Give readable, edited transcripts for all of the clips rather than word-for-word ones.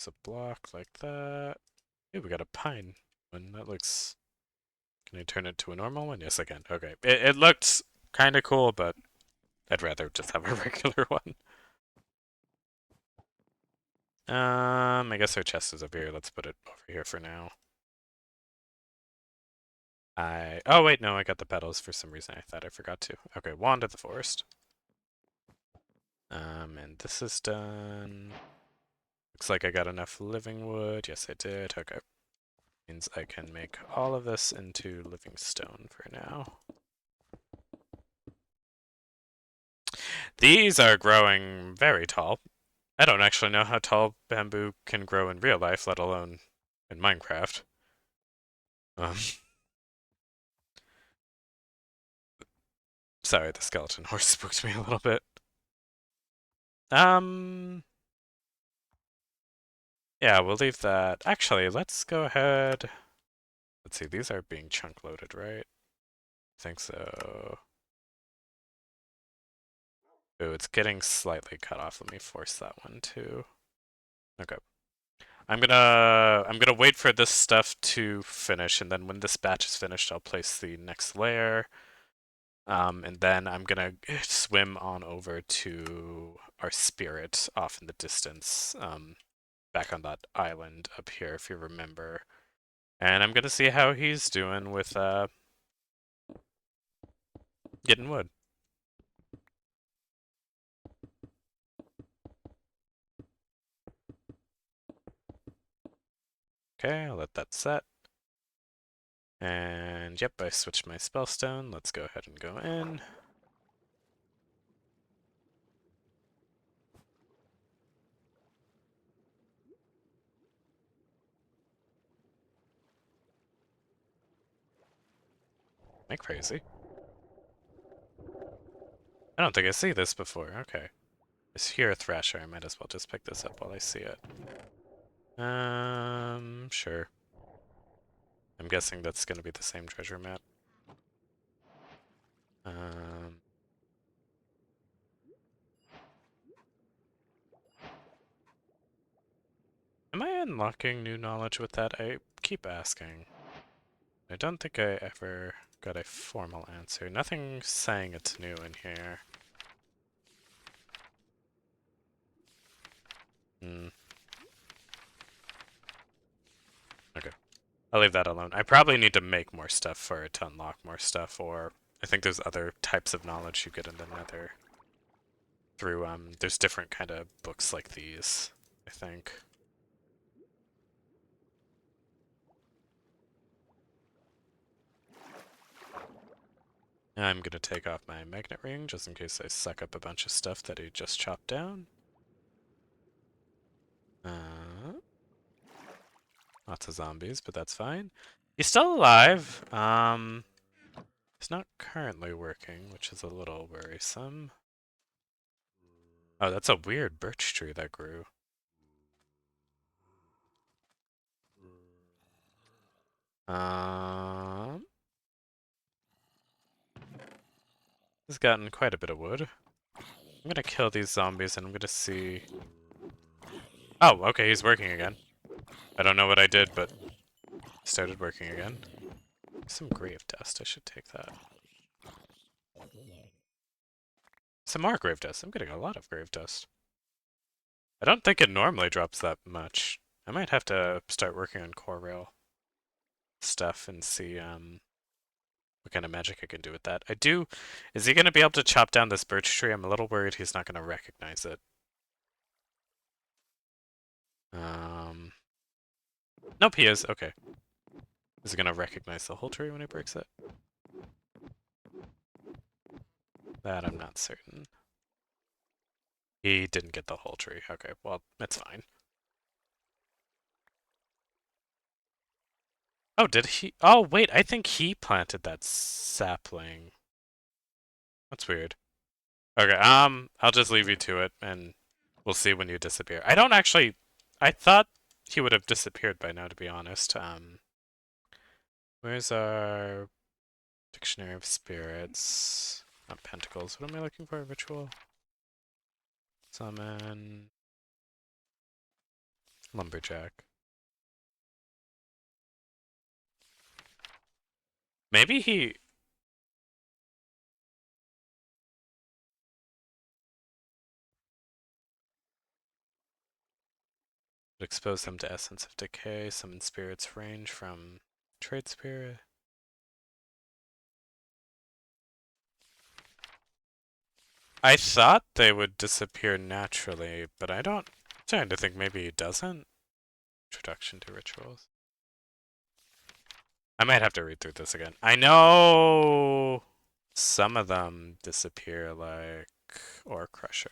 Place a block like that. Hey, we got a pine one. That looks... Can I turn it to a normal one? Yes, I can. Okay. It looked kind of cool, but I'd rather just have a regular one. I guess our chest is up here. Let's put it over here for now. Oh wait, no, I got the petals for some reason. I thought I forgot to. Okay, wand of the forest. And this is done. Looks like I got enough living wood. Yes, I did. Okay. Means I can make all of this into living stone for now. These are growing very tall. I don't actually know how tall bamboo can grow in real life, let alone in Minecraft. Um, sorry, the skeleton horse spooked me a little bit. Um, yeah, we'll leave that. Actually, let's go ahead. Let's see, these are being chunk loaded, right? I think so. Ooh, it's getting slightly cut off. Let me force that one too. Okay. I'm gonna wait for this stuff to finish, and then when this batch is finished, I'll place the next layer. And then I'm gonna swim on over to our spirit off in the distance, back on that island up here, if you remember. And I'm gonna see how he's doing with getting wood. Okay, I'll let that set. And yep, I switched my spellstone. Let's go ahead and go in. Like crazy. I don't think I see this before. Okay. Is here a thrasher? I might as well just pick this up while I see it. Sure. I'm guessing that's gonna be the same treasure map. Um, am I unlocking new knowledge with that? I keep asking. I don't think I ever got a formal answer. Nothing saying it's new in here. Hmm. Okay. I'll leave that alone. I probably need to make more stuff for it to unlock more stuff, or I think there's other types of knowledge you get in the Nether through, there's different kind of books like these, I think. I'm gonna take off my magnet ring just in case I suck up a bunch of stuff that he just chopped down. Lots of zombies, but that's fine. He's still alive. He's not currently working, which is a little worrisome. Oh, that's a weird birch tree that grew. Um, he's gotten quite a bit of wood. I'm gonna kill these zombies and I'm gonna see... Oh, okay, he's working again. I don't know what I did, but started working again. Some grave dust, I should take that. Some more grave dust. I'm getting a lot of grave dust. I don't think it normally drops that much. I might have to start working on core rail stuff and see what kind of magic I can do with that. I do... Is he going to be able to chop down this birch tree? I'm a little worried he's not going to recognize it. Um... Nope, he is. Okay. Is he going to recognize the whole tree when he breaks it? That I'm not certain. He didn't get the whole tree. Okay, well, that's fine. Oh, did he? Oh, wait, I think he planted that sapling. That's weird. Okay, I'll just leave you to it, and we'll see when you disappear. I don't actually... I thought he would have disappeared by now, to be honest. Where's our Dictionary of Spirits? Not Pentacles. What am I looking for? Ritual? Summon. Lumberjack. Maybe he would expose them to essence of decay. Summon spirits range from trade spirit. I thought they would disappear naturally, but I don't. I'm starting to think maybe he doesn't. Introduction to rituals. I might have to read through this again. I know some of them disappear like Ore Crusher.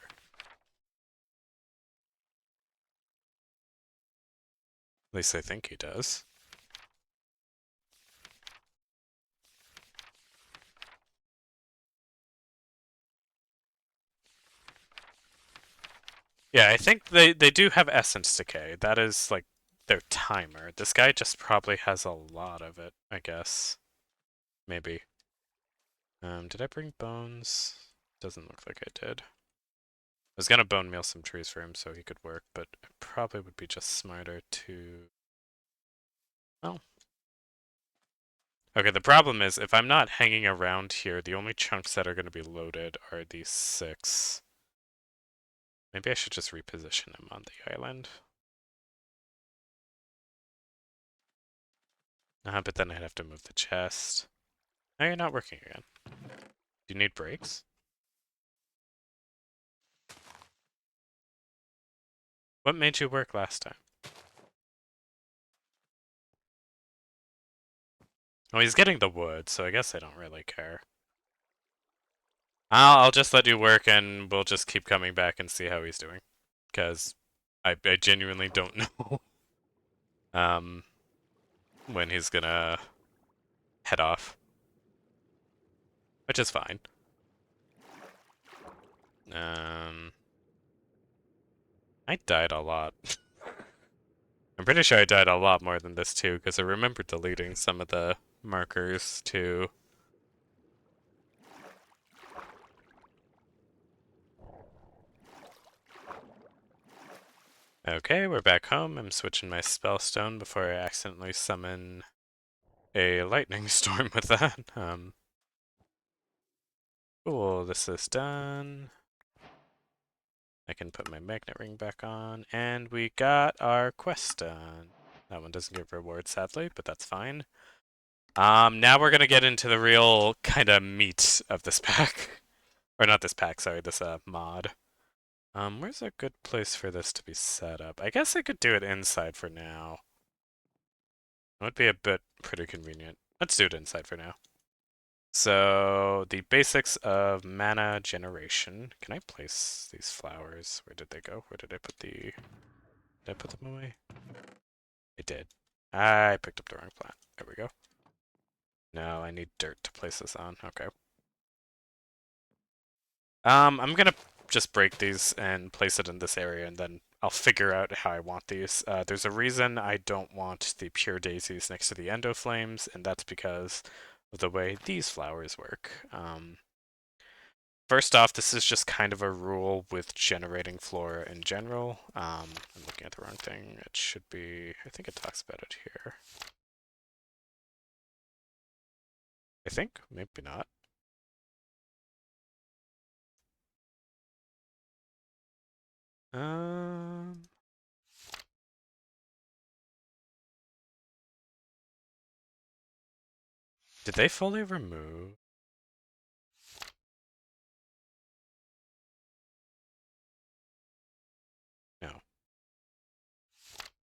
At least I think he does. Yeah, I think they do have essence decay. That is like their timer. This guy just probably has a lot of it, I guess. Maybe. Did I bring bones? Doesn't look like I did. I was gonna bone meal some trees for him so he could work, but it probably would be just smarter to... Oh. Okay, the problem is, if I'm not hanging around here, the only chunks that are gonna be loaded are these 6. Maybe I should just reposition him on the island. But then I'd have to move the chest. Now you're not working again. Do you need breaks? What made you work last time? Oh, he's getting the wood, so I guess I don't really care. I'll just let you work and we'll just keep coming back and see how he's doing. Because I genuinely don't know um, when he's gonna head off. Which is fine. Um, I died a lot. I'm pretty sure I died a lot more than this too, because I remember deleting some of the markers too. Okay, we're back home. I'm switching my spellstone before I accidentally summon a lightning storm with that. Cool, this is done. I can put my magnet ring back on, and we got our quest done. That one doesn't give rewards, sadly, but that's fine. Now we're gonna get into the real kind of meat of this pack. Or not this pack, sorry, this mod. Where's a good place for this to be set up? I guess I could do it inside for now. It would be a bit pretty convenient. Let's do it inside for now. So, the basics of mana generation. Can I place these flowers? Where did they go? Where did I put the... Did I put them away? I did. I picked up the wrong plant. There we go. No, I need dirt to place this on. Okay. I'm gonna just break these and place it in this area, and then I'll figure out how I want these. There's a reason I don't want the pure daisies next to the endo flames, and that's because of the way these flowers work. First off, this is just kind of a rule with generating flora in general. I'm looking at the wrong thing. It should be, I think it talks about it here. I think, maybe not. Um, did they fully remove? No.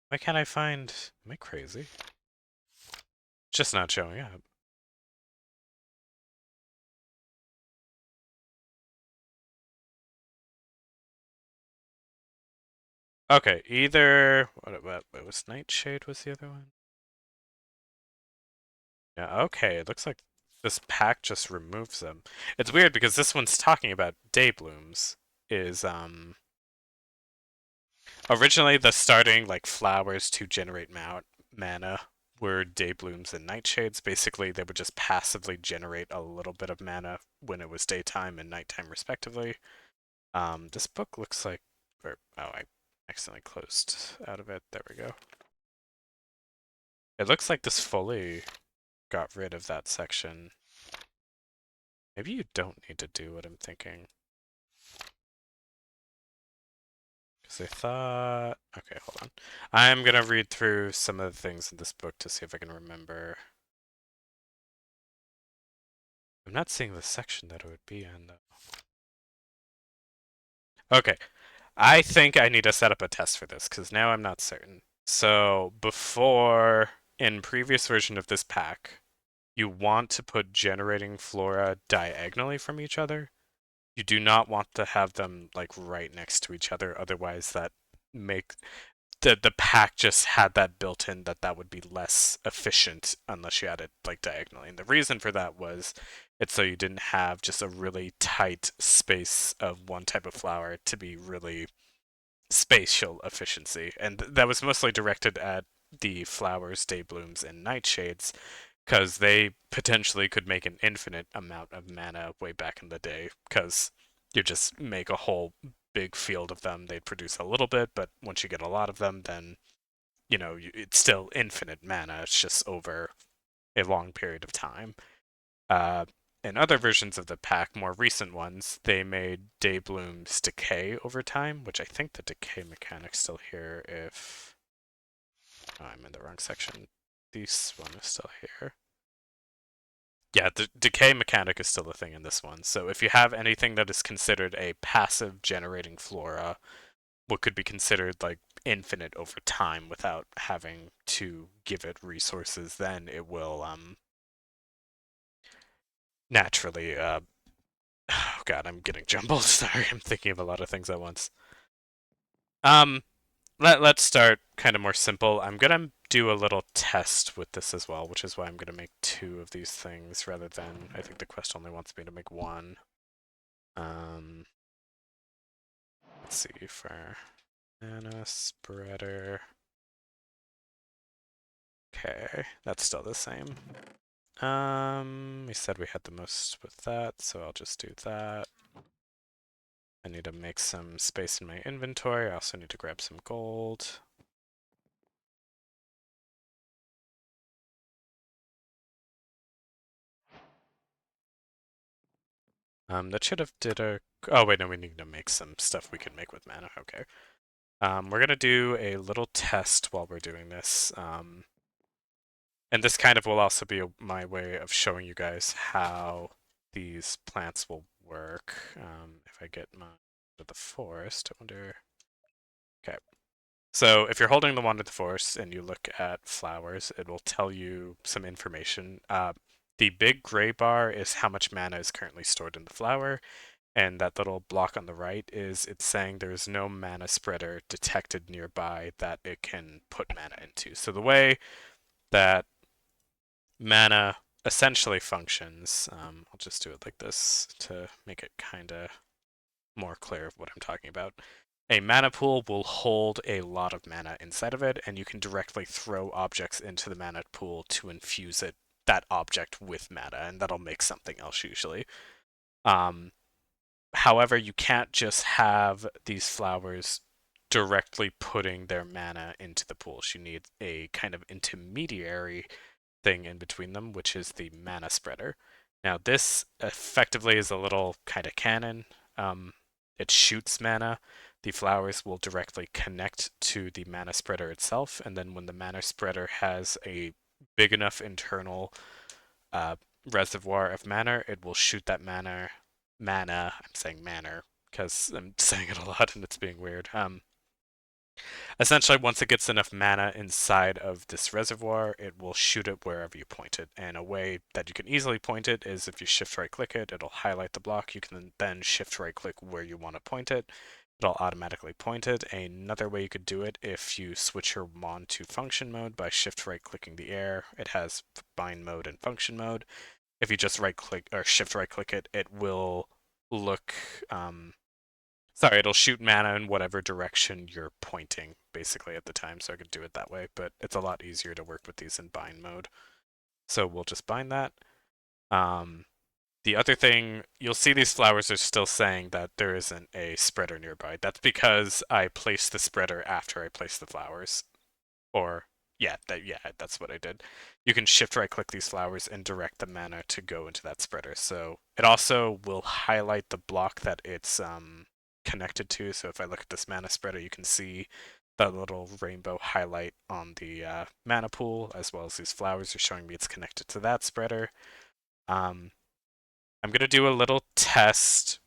Why can't I find... Am I crazy? It's just not showing up. Okay, either... What was Nightshade was the other one? Yeah, okay, it looks like this pack just removes them. It's weird because this one's talking about day blooms. Originally the starting like flowers to generate mana were day blooms and nightshades. Basically, they would just passively generate a little bit of mana when it was daytime and nighttime respectively. This book looks like... oh, I Accidentally closed out of it. There we go. It looks like this fully got rid of that section. Maybe you don't need to do what I'm thinking. Because I thought... Okay, hold on. I'm going to read through some of the things in this book to see if I can remember. I'm not seeing the section that it would be in, though. Okay, I think I need to set up a test for this, because now I'm not certain. So, before, in previous version of this pack, you want to put generating flora diagonally from each other. You do not want to have them like right next to each other, otherwise that make the pack just had that built in that that would be less efficient unless you had it like diagonally. And the reason for that was it's so you didn't have just a really tight space of one type of flower to be really spatial efficiency. And that was mostly directed at the flowers, day blooms, and nightshades because they potentially could make an infinite amount of mana way back in the day because you just make a whole big field of them. They'd produce a little bit, but once you get a lot of them, then it's still infinite mana. It's just over a long period of time. Uh, in other versions of the pack, more recent ones, they made day blooms decay over time, which I think the decay mechanic's still here if... Oh, I'm in the wrong section. This one is still here. Yeah, the decay mechanic is still a thing in this one. So if you have anything that is considered a passive generating flora, what could be considered like infinite over time without having to give it resources, then it will naturally oh god, I'm getting jumbled. Sorry, I'm thinking of a lot of things at once. Um let's start kind of more simple. I'm gonna do a little test with this as well, which is why I'm gonna make two of these things rather than I think the quest only wants me to make one. Um let's see for mana spreader. Okay, that's still the same. We said we had the most with that, so I'll just do that. I need to make some space in my inventory. I also need to grab some gold. That should have did a... Oh, wait, no, we need to make some stuff we can make with mana. Okay. We're gonna do a little test while we're doing this. And this kind of will also be my way of showing you guys how these plants will work. If I get my to the forest, I wonder... Okay. So if you're holding the wand of the forest and you look at flowers, it will tell you some information. The big gray bar is how much mana is currently stored in the flower, and that little block on the right is it's saying there's no mana spreader detected nearby that it can put mana into. So the way that mana essentially functions, I'll just do it like this to make it kind of more clear of what I'm talking about. A mana pool will hold a lot of mana inside of it, and you can directly throw objects into the mana pool to infuse that object with mana, and that'll make something else usually. However, you can't just have these flowers directly putting their mana into the pools. You need a kind of intermediary thing in between them, which is the mana spreader. Now, this effectively is a little kind of cannon. It shoots mana. The flowers will directly connect to the mana spreader itself, and then when the mana spreader has a big enough internal uh, reservoir of mana, it will shoot that mana. I'm saying manner because I'm saying it a lot and it's being weird. Essentially, once it gets enough mana inside of this reservoir, it will shoot it wherever you point it. And a way that you can easily point it is if you shift right click it, it'll highlight the block. You can then shift right click where you want to point it. It'll automatically point it. Another way you could do it if you switch your wand to function mode by shift right clicking the air. It has bind mode and function mode. If you just right click or shift right click it, it will look sorry, it'll shoot mana in whatever direction you're pointing, basically, at the time, so I could do it that way, but it's a lot easier to work with these in bind mode. So we'll just bind that. Um, The other thing, you'll see these flowers are still saying that there isn't a spreader nearby. That's because I placed the spreader after I placed the flowers. Or, yeah, that's what I did. You can shift right click these flowers and direct the mana to go into that spreader. So it also will highlight the block that it's connected to. So if I look at this mana spreader, you can see that little rainbow highlight on the mana pool, as well as these flowers are showing me it's connected to that spreader. Um, I'm gonna do a little test.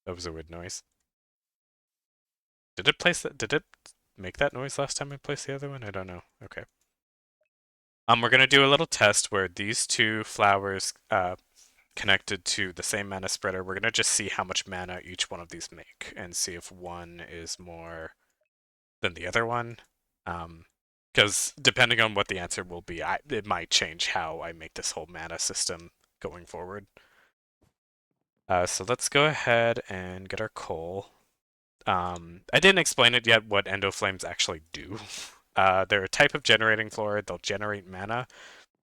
That was a weird noise. Did it place that? Did it make that noise last time I placed the other one? I don't know. Okay. We're gonna do a little test where these two flowers connected to the same mana spreader. We're gonna just see how much mana each one of these make and see if one is more than the other one. Because depending on what the answer will be, it might change how I make this whole mana system going forward. So let's go ahead and get our coal. I didn't explain it yet what endoflames actually do. They're a type of generating flora. They'll generate mana.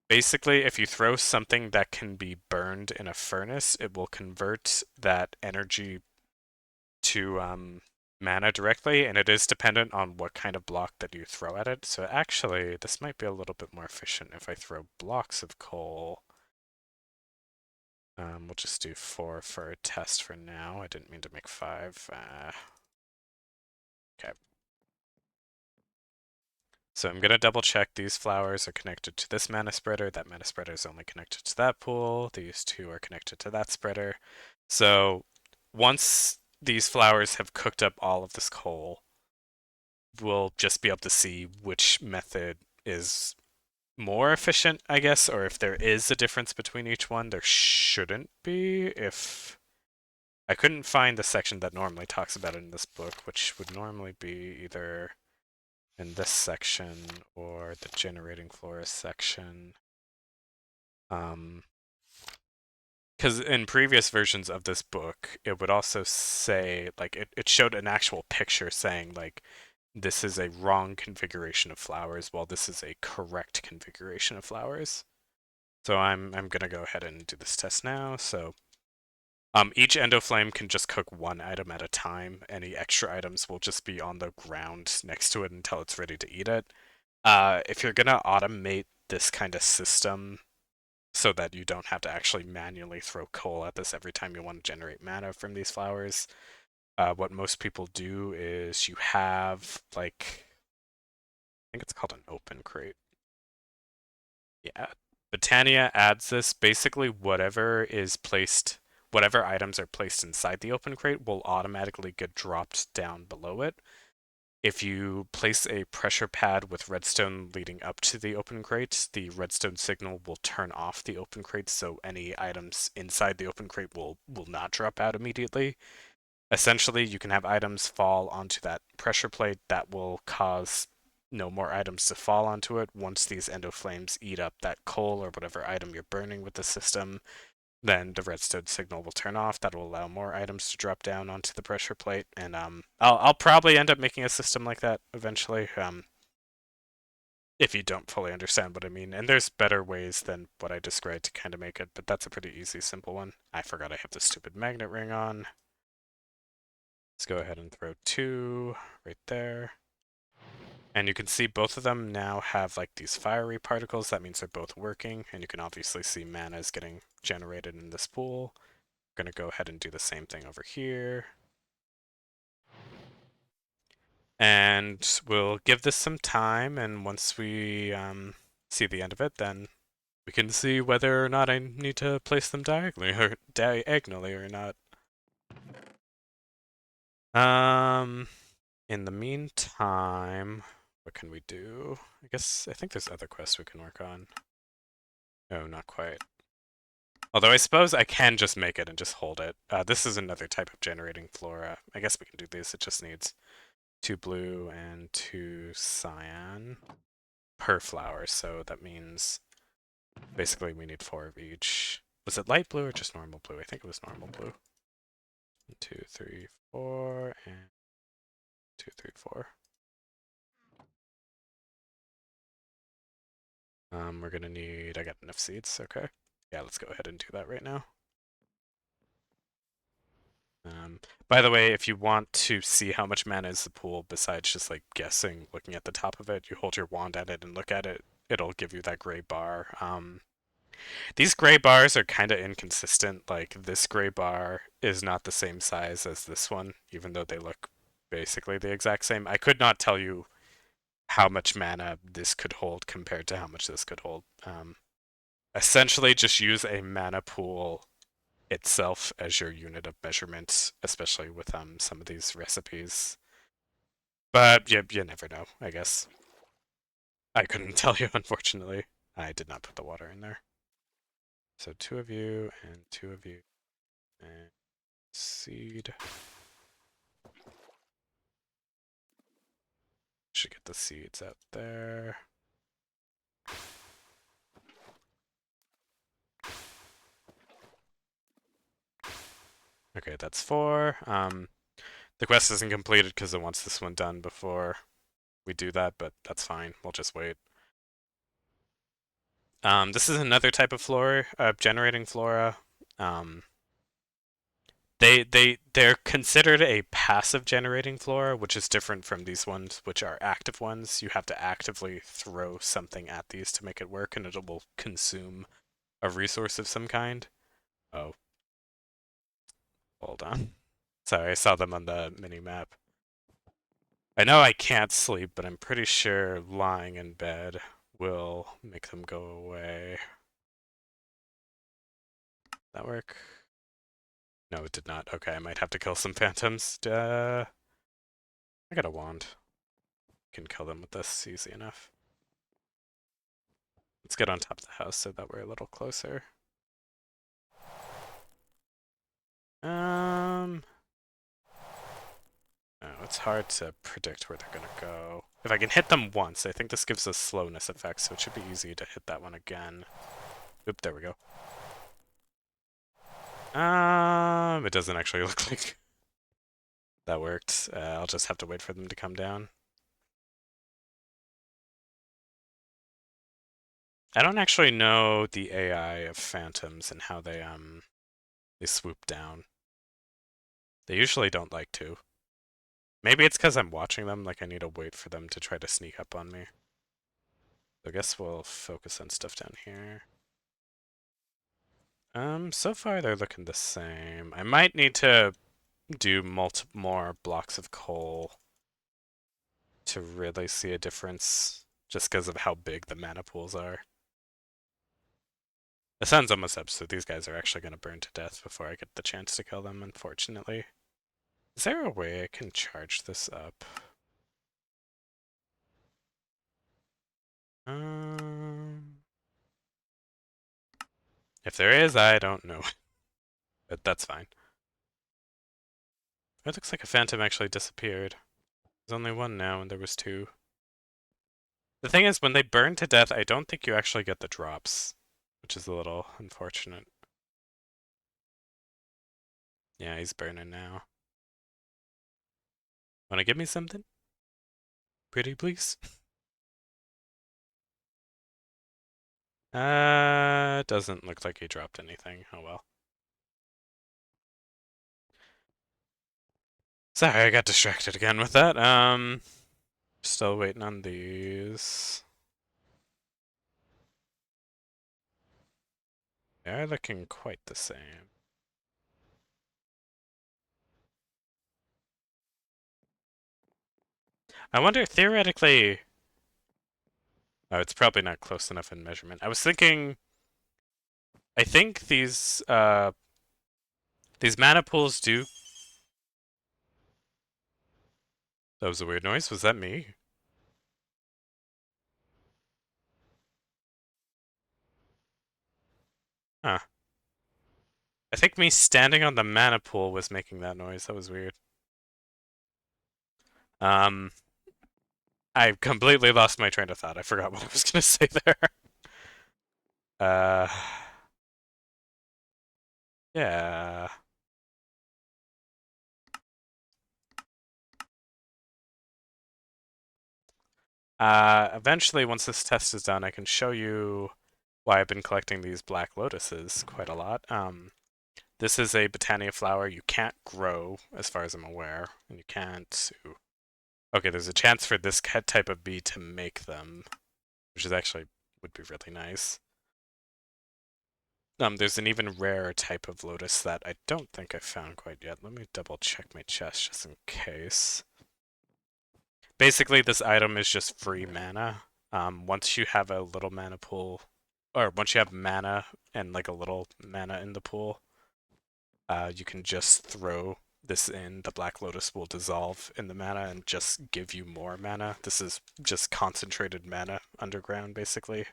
Basically, if you throw something that can be burned in a furnace, it will convert that energy to mana directly, and it is dependent on what kind of block that you throw at it. So actually, this might be a little bit more efficient if I throw blocks of coal. We'll just do 4 for a test for now. I didn't mean to make 5. Okay. So I'm going to double check these flowers are connected to this mana spreader. That mana spreader is only connected to that pool. These two are connected to that spreader. So once these flowers have cooked up all of this coal, we'll just be able to see which method is more efficient, I guess, or if there is a difference between each one. There shouldn't be. If I couldn't find the section that normally talks about it in this book, which would normally be either in this section or the generating flora section. Because in previous versions of this book, it would also say, like, it showed an actual picture saying, like, this is a wrong configuration of flowers, while this is a correct configuration of flowers. So I'm gonna go ahead and do this test now. So each endoflame can just cook one item at a time. Any extra items will just be on the ground next to it until it's ready to eat it. If you're gonna automate this kind of system so that you don't have to actually manually throw coal at this every time you want to generate mana from these flowers, what most people do is you have, like, I think it's called an open crate. Yeah. Botania adds this. Basically, whatever items are placed inside the open crate will automatically get dropped down below it. If you place a pressure pad with redstone leading up to the open crate, the redstone signal will turn off the open crate, so any items inside the open crate will not drop out immediately. Essentially, you can have items fall onto that pressure plate that will cause no more items to fall onto it. Once these endoflames eat up that coal or whatever item you're burning with the system, then the redstone signal will turn off. That will allow more items to drop down onto the pressure plate, and I'll probably end up making a system like that eventually. If you don't fully understand what I mean, and there's better ways than what I described to kind of make it, but that's a pretty easy, simple one. I forgot I have the stupid magnet ring on. Let's go ahead and throw 2 right there. And you can see both of them now have like these fiery particles. That means they're both working, and you can obviously see mana is getting generated in this pool. I'm gonna go ahead and do the same thing over here. And we'll give this some time, and once we see the end of it, then we can see whether or not I need to place them diagonally or not. Um, in the meantime, what can we do? I think there's other quests we can work on. No, not quite. Although I suppose I can just make it and just hold it. This is another type of generating flora. I guess we can do this. It just needs 2 blue and 2 cyan per flower. So that means basically we need 4 of each. Was it light blue or just normal blue? I think it was normal blue. 1, 2, 3, 4, and 2, 3, 4. We're gonna need, I got enough seeds, okay. Yeah, let's go ahead and do that right now. Um, by the way, if you want to see how much mana is the pool, besides just like guessing, looking at the top of it, you hold your wand at it and look at it. It'll give you that gray bar. These gray bars are kind of inconsistent. Like this gray bar is not the same size as this one, even though they look basically the exact same. I could not tell you how much mana this could hold compared to how much this could hold. Essentially, just use a mana pool itself as your unit of measurement, especially with some of these recipes. But you never know, I guess. I couldn't tell you, unfortunately. I did not put the water in there. So two of you and two of you and seed. Should get the seeds out there. Okay, that's four. The quest isn't completed because it wants this one done before we do that, but that's fine. We'll just wait. This is another type of flora, generating flora. Um, they're considered a passive generating flora, which is different from these ones, which are active ones. You have to actively throw something at these to make it work, and it will consume a resource of some kind. Oh, hold on. Sorry, I saw them on the mini map. I know I can't sleep, but I'm pretty sure lying in bed will make them go away. That work? No, it did not. Okay, I might have to kill some phantoms. I got a wand. Can kill them with this easy enough. Let's get on top of the house so that we're a little closer. Um, no, it's hard to predict where they're gonna go. If I can hit them once, I think this gives us slowness effect, so it should be easy to hit that one again. Oop, there we go. It doesn't actually look like that worked. I'll just have to wait for them to come down. I don't actually know the AI of phantoms and how they swoop down. They usually don't like to. Maybe it's because I'm watching them, like I need to wait for them to try to sneak up on me. So I guess we'll focus on stuff down here. So far they're looking the same. I might need to do more blocks of coal to really see a difference, just because of how big the mana pools are. The sun's almost up, so these guys are actually going to burn to death before I get the chance to kill them, unfortunately. Is there a way I can charge this up? Um, if there is, I don't know. But that's fine. It looks like a phantom actually disappeared. There's only one now, and there was two. The thing is, when they burn to death, I don't think you actually get the drops, which is a little unfortunate. Yeah, he's burning now. Wanna give me something? Pretty please? Doesn't look like he dropped anything. Oh well. Sorry, I got distracted again with that. Still waiting on these. They're looking quite the same. I wonder, theoretically... Oh, it's probably not close enough in measurement. I was thinking... I think these mana pools do... That was a weird noise. Was that me? Huh. I think me standing on the mana pool was making that noise. That was weird. Um, I completely lost my train of thought. I forgot what I was gonna say there. Uh, yeah. Eventually, once this test is done, I can show you why I've been collecting these black lotuses quite a lot. This is a botania flower you can't grow, as far as I'm aware, and you can't. Ooh. Okay, there's a chance for this type of bee to make them, which is actually would be really nice. There's an even rarer type of lotus that I don't think I've found quite yet. Let me double check my chest just in case. Basically, this item is just free mana. Once you have a little mana pool, or once you have mana and like a little mana in the pool, you can just throw this in. The Black Lotus will dissolve in the mana and just give you more mana. This is just concentrated mana underground, basically.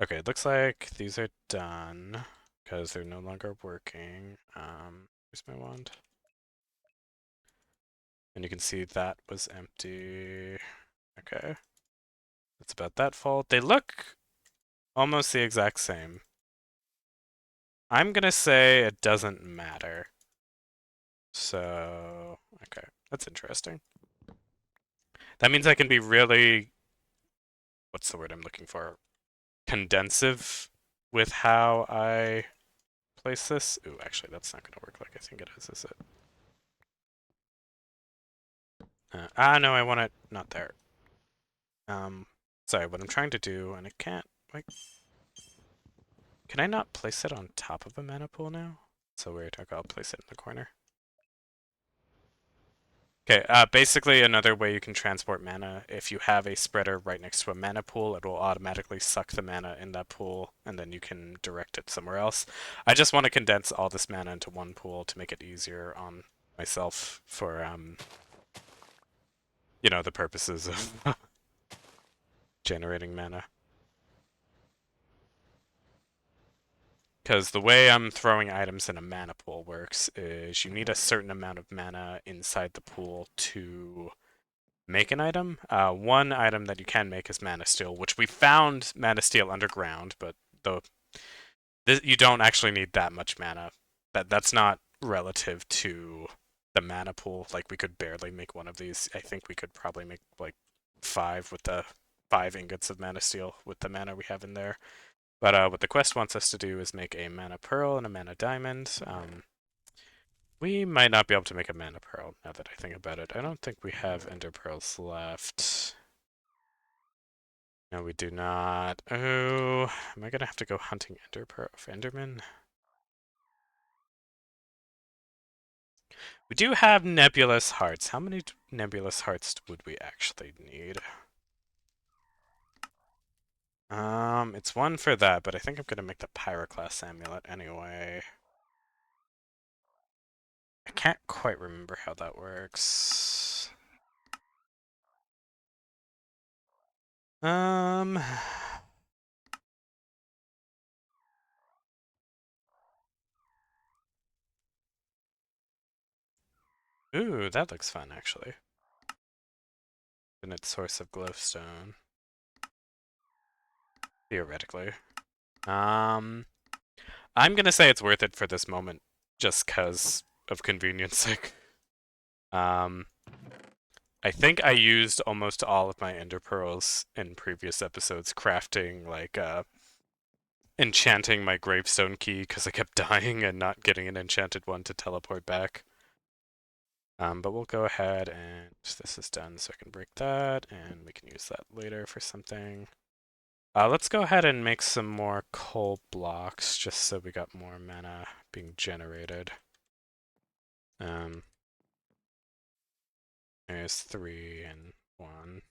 Okay, it looks like these are done because they're no longer working. Where's my wand? And you can see that was empty. Okay. That's about that full. They look almost the exact same. I'm gonna say it doesn't matter. So, okay, that's interesting. That means I can be really, what's the word I'm looking for? Condensive with how I place this. Ooh, actually, that's not gonna work like I think it is it? No, I want it not there. Sorry, what I'm trying to do, and it can't, like, can I not place it on top of a mana pool now? So weird, okay, I'll place it in the corner. Okay, basically another way you can transport mana, if you have a spreader right next to a mana pool, it will automatically suck the mana in that pool, and then you can direct it somewhere else. I just want to condense all this mana into one pool to make it easier on myself for, the purposes of generating mana. Because the way I'm throwing items in a mana pool works is you need a certain amount of mana inside the pool to make an item. One item that you can make is mana steel, which we found mana steel underground, but though you don't actually need that much mana. That's not relative to the mana pool. Like we could barely make one of these. I think we could probably make like 5 with the 5 ingots of mana steel with the mana we have in there. But what the quest wants us to do is make a mana pearl and a mana diamond. We might not be able to make a mana pearl now that I think about it. I don't think we have ender pearls left. No, we do not. Oh, am I gonna have to go hunting ender pearl of enderman? We do have nebulous hearts. How many nebulous hearts would we actually need? It's one for that, but I think I'm gonna make the pyroclast amulet anyway. I can't quite remember how that works. Um, Ooh, that looks fun, actually. And its source of glowstone. Theoretically. I'm gonna say it's worth it for this moment, just cause of convenience sake. Um, I think I used almost all of my ender pearls in previous episodes crafting, like, enchanting my gravestone key, because I kept dying and not getting an enchanted one to teleport back. But we'll go ahead and this is done, so I can break that, and we can use that later for something. Let's go ahead and make some more coal blocks, just so we got more mana being generated. There's 3 and 1.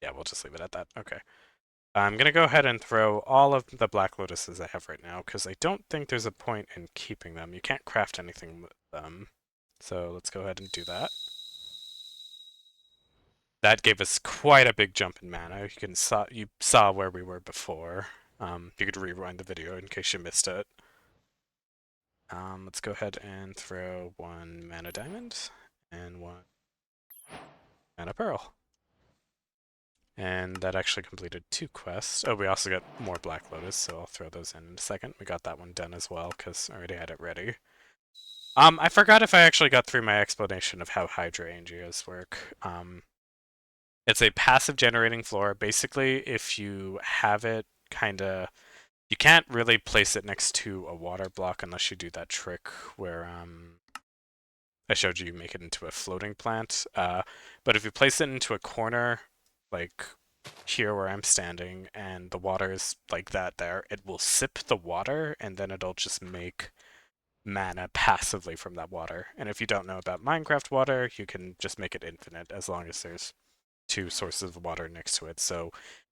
Yeah, we'll just leave it at that. Okay. I'm gonna go ahead and throw all of the black lotuses I have right now, because I don't think there's a point in keeping them. You can't craft anything with them. So let's go ahead and do that. That gave us quite a big jump in mana. You saw where we were before. You could rewind the video in case you missed it. Let's go ahead and throw 1 mana diamond and 1 mana pearl. And that actually completed 2 quests. Oh, we also got more Black Lotus, so I'll throw those in a second. We got that one done as well, because I already had it ready. I forgot if I actually got through my explanation of how hydrangeas work. It's a passive generating flora. Basically, if you have it kind of, you can't really place it next to a water block unless you do that trick where I showed you make it into a floating plant. But if you place it into a corner, like here where I'm standing, and the water is like that there, it will sip the water and then it'll just make mana passively from that water. And if you don't know about Minecraft water, you can just make it infinite as long as there's two sources of water next to it. So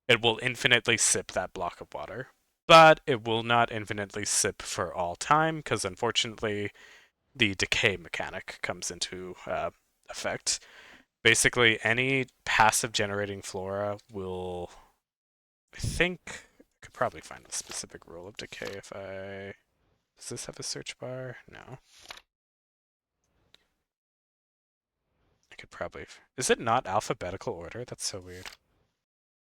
it will infinitely sip that block of water. But it will not infinitely sip for all time because unfortunately the decay mechanic comes into effect. Basically, any passive generating flora will, I think, I could probably find a specific rule of decay if I. Does this have a search bar? No. I could probably. Is it not alphabetical order? That's so weird.